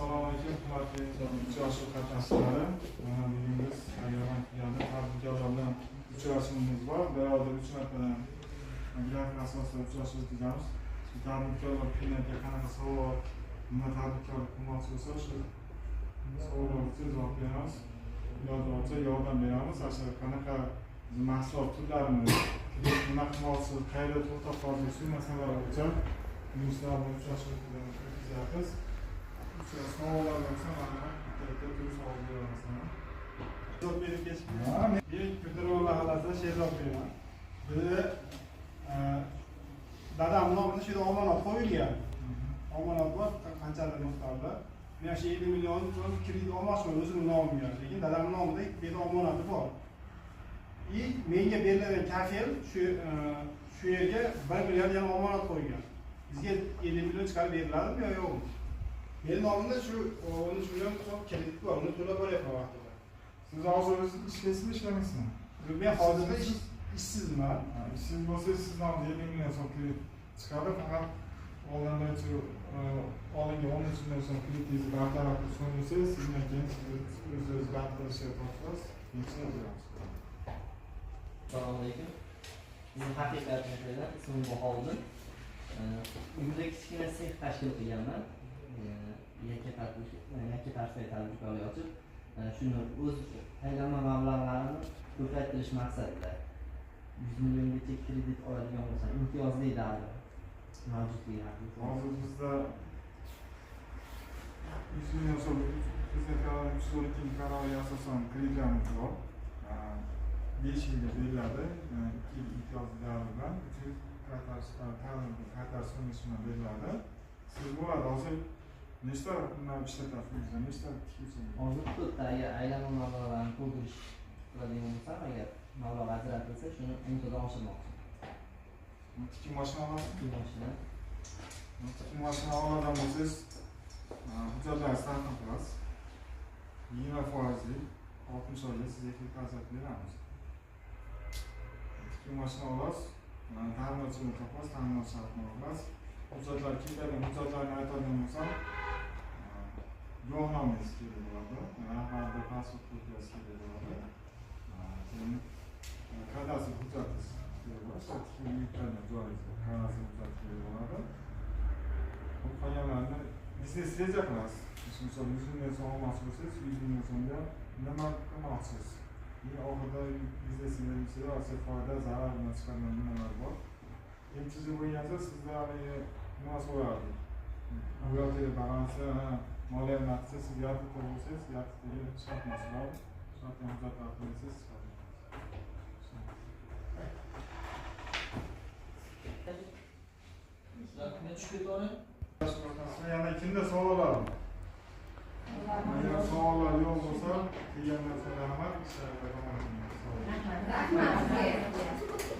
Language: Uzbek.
Assalomu alaykum, hurmatli uchrashuv qatnashchilari. Bugun biz Ayyoran filiali tadbirkorlar bilan uchrashuvimiz bor. Beraber 3 marta grafik asosida uchrashuv o'tkazamiz. Tadbirkorlar klientga qanaqa savol, nima tadbirkorlik qilmoqchi bo'lsa, shu savollarga javob beramiz. Iloji bo'lsa yordam beramiz. Aslida qanaqa mahsulot turlarini, nima qilmoqchi, qayerda to'xtab qoldik, shu masalalar bo'yicha sizlar bilan uchrashuv o'tkazamiz. Savollar bo'lsa, mana bitta savol beramiz. Javob berib ketishmiz. Men Petrola xalasi Sherzod beraman. Buni dadam nomida shu omonat qo'yilgan. Omonat bor, qanchalar miqdorda. Men shu 50 million so'm kredit olmoqchiman o'zimning nomimga. Lekin dadam nomida bu omonati bor. Menga berilgan kafel shu yerga 1 million yana omonat qo'ygan. Bizga 50 million chiqarib beriladimi yo yo'qmi? Men nomimda shu 13 million so'm kredit bor, uni to'lab boryapman vaqtida. Siz hozir ishlaysizmi, ishlaysizmi? Men hozirda ishsizman. Ishsiz bo'lsangiz siz nomingizga 50 million so'm kredit chiqadi, faqat oldindan shu olingan 13 million so'm kreditingizni bartaraf qilib so'ndirsangiz, sizdan keyin o'zingiz band qilishga topasiz. Assalomu alaykum. Men haqiqatda ismim Bahodir. Uyimda kichkina sex tashkil qilganman. Yakka tarzda tadbirkorlik ochib, shuni o'z aylanma mablag'larini ko'paytirish maqsadida 100 milliongacha kredit oladigan bo'lsam, imtiyozli davr mavjudligi haqida. Hozir bizda 100 million so'm Prezident 312 qaroriga asosan kreditlarimiz bor. 5 yilga beriladi, 2 yil imtiyozli davr bilan 3 yil qaytarish bilan beriladi. Siz bo'ladi hozir nechta ishlatasiz, nechta tikuvchi? Hozir to'rtta aylanma mablag'larni to'ldirish qiladigan bo'lsam, agar mablag' ajratilsa, shuni imtiyozdan oshirmoqchiman. Tikuv mashina olasizmi? Tikuv mashina. Tikuv mashina oladigan bo'lsangiz, hujjatlarni taqdim qilasiz. 20%lik 60 oyga sizga kredit beramiz. Tikuv mashina olasiz, ta'minotchini topasiz, ta'minot shartnoma olasiz. Hujjatlar keladigan hujjatlarni aytadigan bo'lsam, guvohnomangiz kerak bo'ladi, rahbarda pasport kopiyasi kerak bo'ladi. Keyin kadastr hujjatingiz kerak bo'ladi, sertifikat yuklangan joyingizga kadastr hujjati kerak bo'ladi. Bu qolganlarni biznes reja qilasiz. Misol 100 million so'm olmoqchi bo'lsangiz, 100 million so'mga nima qilmoqchisiz? Oxirida biznesingizda yuksalsa, foyda, zarar bilan chiqadigan nimalar bor. Birinchisi bo'lganda sizda nima so'radi? Buxgalteriya balansi, moliya naqsi, siz yaratiqda bo'lsangiz, yaratiqdagi shartnomasi bor. Shartnoma hujjatlar qo'yasiz. Yana kimda savollar bor? Agar savollar yo'q bo'lsa, kelgandan so'ng rahmat.